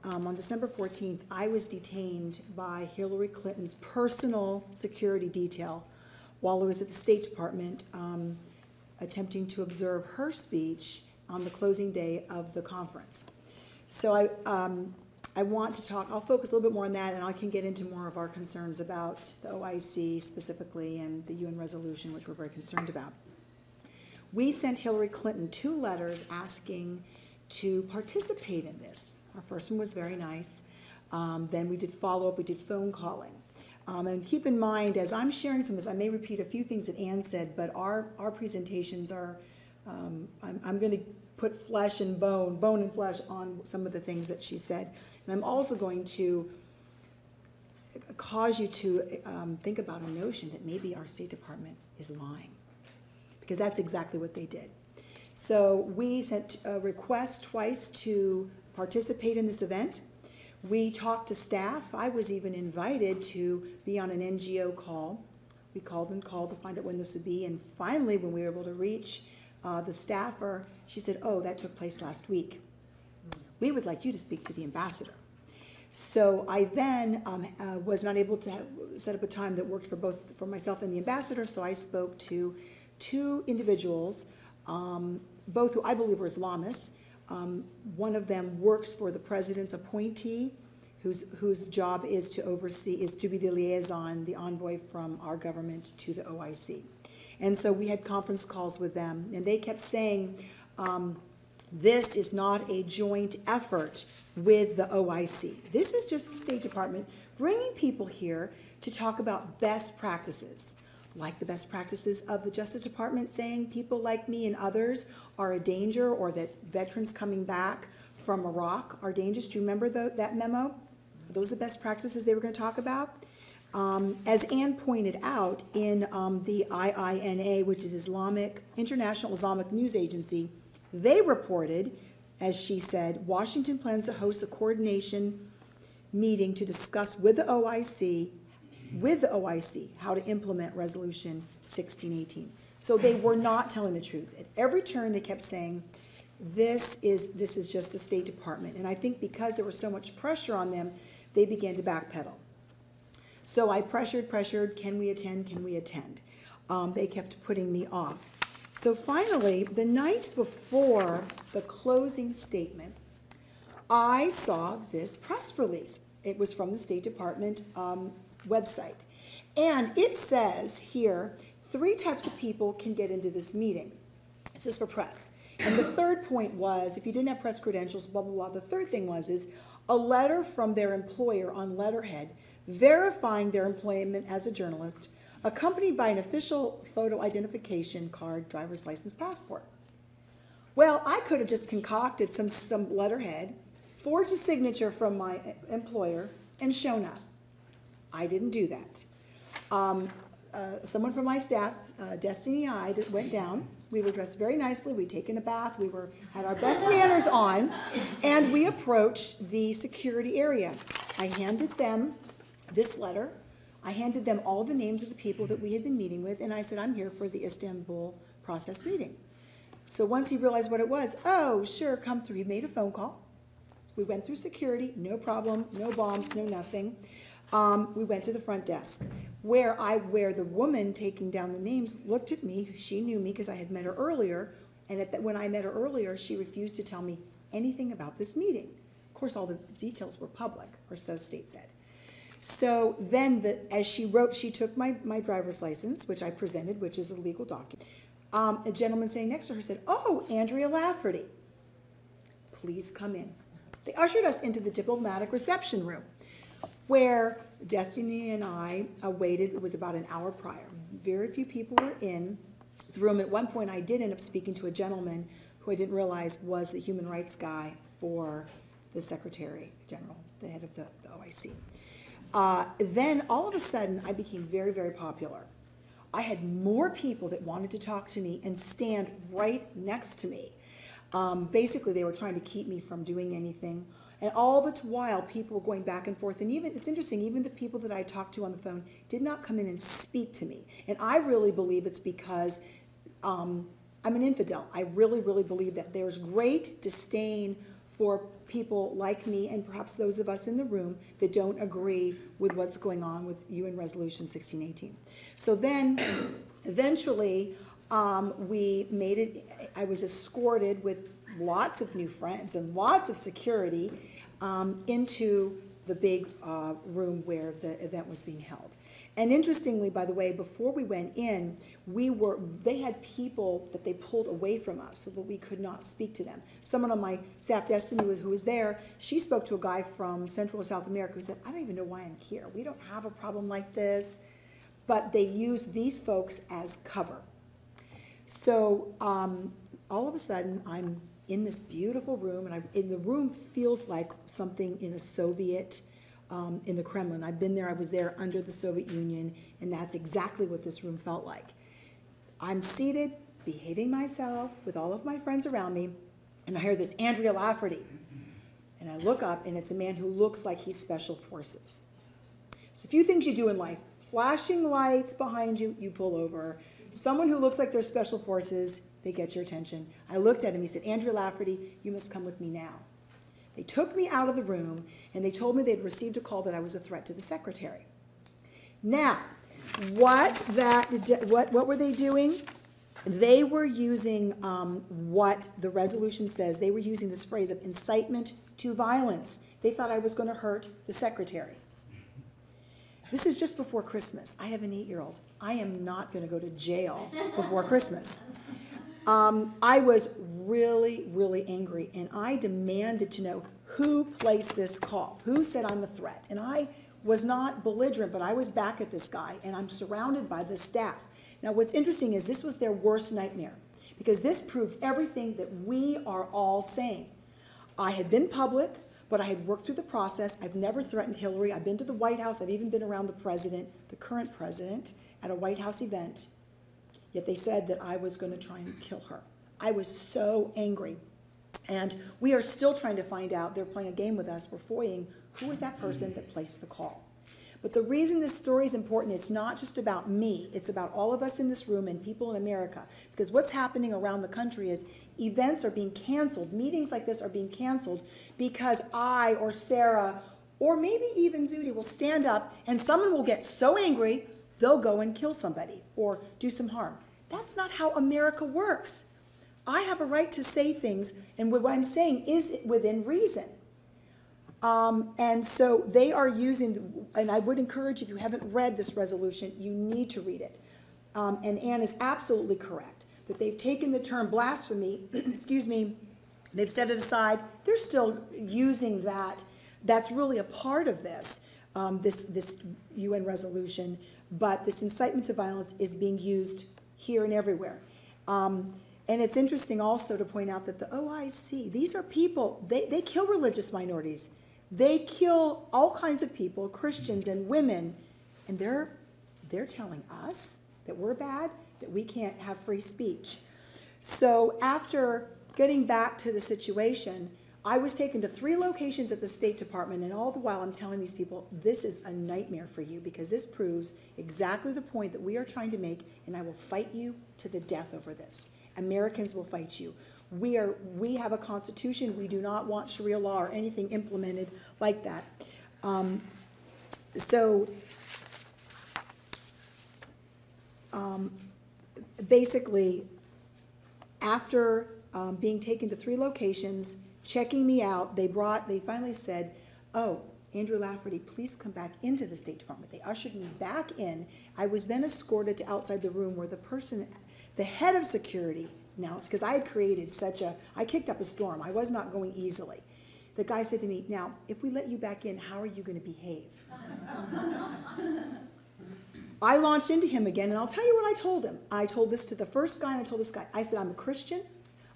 on December 14th, I was detained by Hillary Clinton's personal security detail while I was at the State Department attempting to observe her speech on the closing day of the conference. So I want to talk, I'll focus a little bit more on that, and I can get into more of our concerns about the OIC specifically and the UN resolution, which we're very concerned about. We sent Hillary Clinton 2 letters asking to participate in this. Our first one was very nice. Then we did follow-up, we did phone calling. And keep in mind, as I'm sharing some of this, I may repeat a few things that Ann said, but our presentations are, I'm going to put flesh and bone and flesh on some of the things that she said. And I'm also going to cause you to think about a notion that maybe our State Department is lying, because that's exactly what they did. So we sent a request twice to participate in this event. We talked to staff. I was even invited to be on an NGO call. We called to find out when this would be, and finally, when we were able to reach the staffer, she said, "Oh, that took place last week. We would like you to speak to the ambassador." So I then was not able to set up a time that worked for myself and the ambassador, so I spoke to 2 individuals, both who I believe are Islamists. One of them works for the president's appointee, whose job is to be the liaison, the envoy from our government to the OIC. And so we had conference calls with them, and they kept saying, this is not a joint effort with the OIC. This is just the State Department bringing people here to talk about best practices, like the best practices of the Justice Department saying people like me and others are a danger, or that veterans coming back from Iraq are dangerous. Do you remember that memo? Are those the best practices they were going to talk about? As Ann pointed out, in the IINA, which is International Islamic News Agency, they reported, as she said, Washington plans to host a coordination meeting to discuss with the OIC how to implement Resolution 1618. So they were not telling the truth. At every turn, they kept saying, this is just the State Department. And I think because there was so much pressure on them, they began to backpedal. So I pressured, can we attend, can we attend? They kept putting me off. So finally, the night before the closing statement, I saw this press release. It was from the State Department website. And it says here, 3 types of people can get into this meeting. It's just for press. And the third point was, if you didn't have press credentials, blah, blah, blah, the third thing is a letter from their employer on letterhead verifying their employment as a journalist, accompanied by an official photo identification card, driver's license, passport. Well, I could have just concocted some letterhead, forged a signature from my employer, and shown up. I didn't do that. Someone from my staff, Destiny and I, went down. We were dressed very nicely. We'd taken a bath. We had our best manners on, and we approached the security area. I handed them this letter. I handed them all the names of the people that we had been meeting with, and I said, I'm here for the Istanbul process meeting. So once he realized what it was, oh, sure, come through. He made a phone call. We went through security, no problem, no bombs, no nothing. We went to the front desk, where the woman taking down the names looked at me. She knew me because I had met her earlier, and when I met her earlier, she refused to tell me anything about this meeting. Of course, all the details were public, or so State said. So then, as she wrote, she took my driver's license, which I presented, which is a legal document. A gentleman sitting next to her said, "Oh, Andrea Lafferty, please come in." They ushered us into the diplomatic reception room, where Destiny and I waited. It was about an hour prior. Very few people were in the room. At one point, I did end up speaking to a gentleman who I didn't realize was the human rights guy for the Secretary General, the head of the OIC. Then, all of a sudden, I became very, very popular. I had more people that wanted to talk to me and stand right next to me. Basically, they were trying to keep me from doing anything. And all the while, people were going back and forth. And it's interesting, even the people that I talked to on the phone did not come in and speak to me. And I really believe it's because I'm an infidel. I really, really believe that there's great disdain for people like me and perhaps those of us in the room that don't agree with what's going on with UN Resolution 1618. So then, eventually, we made it. I was escorted with lots of new friends and lots of security into the big room where the event was being held. And interestingly, by the way, before we went in, they had people that they pulled away from us so that we could not speak to them. Someone on my staff, Destiny, who was there, she spoke to a guy from Central or South America who said, I don't even know why I'm here. We don't have a problem like this. But they used these folks as cover. So all of a sudden, I'm in this beautiful room, and the room feels like something in a Soviet, in the Kremlin. I've been there, I was there under the Soviet Union, and that's exactly what this room felt like. I'm seated, behaving myself with all of my friends around me, and I hear this, Andrea Lafferty. And I look up, and it's a man who looks like he's Special Forces. So a few things you do in life. Flashing lights behind you, you pull over. Someone who looks like they're Special Forces, they get your attention. I looked at him, he said, Andrea Lafferty, you must come with me now. They took me out of the room, and they told me they'd received a call that I was a threat to the secretary. Now, what were they doing? They were using what the resolution says. They were using this phrase of incitement to violence. They thought I was going to hurt the secretary. This is just before Christmas. I have an 8-year-old. I am not going to go to jail before Christmas. I was really, really angry, and I demanded to know who placed this call, who said I'm a threat. And I was not belligerent, but I was back at this guy, and I'm surrounded by the staff. Now, what's interesting is this was their worst nightmare, because this proved everything that we are all saying. I had been public, but I had worked through the process. I've never threatened Hillary. I've been to the White House. I've even been around the president, the current president, at a White House event. Yet they said that I was going to try and kill her. I was so angry. And we are still trying to find out. They're playing a game with us. We're FOIAing who was that person that placed the call. But the reason this story is important, it's not just about me. It's about all of us in this room and people in America. Because what's happening around the country is events are being canceled. Meetings like this are being canceled because I or Sarah or maybe even Zuhdi will stand up and someone will get so angry they'll go and kill somebody or do some harm. That's not how America works. I have a right to say things, and what I'm saying is within reason. And so they are using, and I would encourage, if you haven't read this resolution, you need to read it. And Anne is absolutely correct, that they've taken the term blasphemy, excuse me, they've set it aside. They're still using that. That's really a part of this, this UN resolution, but this incitement to violence is being used here and everywhere. And it's interesting also to point out that the OIC, these are people, they kill religious minorities. They kill all kinds of people, Christians and women, and they're telling us that we're bad, that we can't have free speech. So after getting back to the situation, I was taken to 3 locations at the State Department, and all the while I'm telling these people, this is a nightmare for you because this proves exactly the point that we are trying to make, and I will fight you to the death over this. Americans will fight you. We have a constitution. We do not want Sharia law or anything implemented like that. Basically, after being taken to 3 locations, checking me out, they finally said, oh, Andrea Lafferty, please come back into the State Department. They ushered me back in. I was then escorted to outside the room where the head of security, now, because I had created I kicked up a storm. I was not going easily. The guy said to me, now, if we let you back in, how are you going to behave? I launched into him again, and I'll tell you what I told him. I told this to the first guy, and I told this guy. I said, I'm a Christian.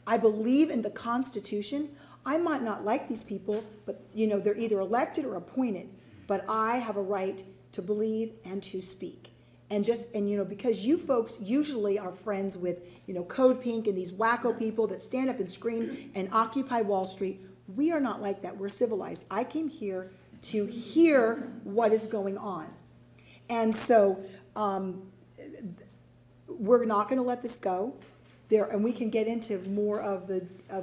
I believe in the Constitution. I might not like these people, but, they're either elected or appointed. But I have a right to believe and to speak. And because you folks usually are friends with, Code Pink and these wacko people that stand up and scream and occupy Wall Street, we are not like that. We're civilized. I came here to hear what is going on. And so we're not going to let this go. and we can get into more of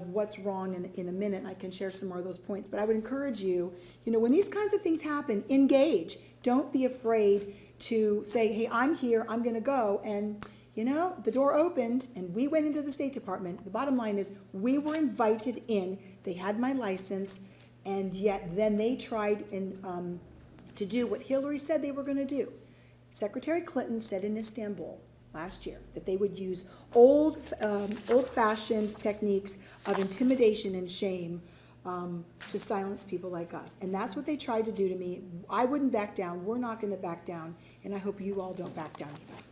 what's wrong in a minute, and I can share some more of those points. But I would encourage you, when these kinds of things happen, engage. Don't be afraid to say, hey, I'm here, I'm going to go. And, the door opened, and we went into the State Department. The bottom line is we were invited in. They had my license, and yet then they tried to do what Hillary said they were going to do. Secretary Clinton said in Istanbul last year that they would use old-fashioned techniques of intimidation and shame to silence people like us. And that's what they tried to do to me. I wouldn't back down. We're not going to back down. And I hope you all don't back down either.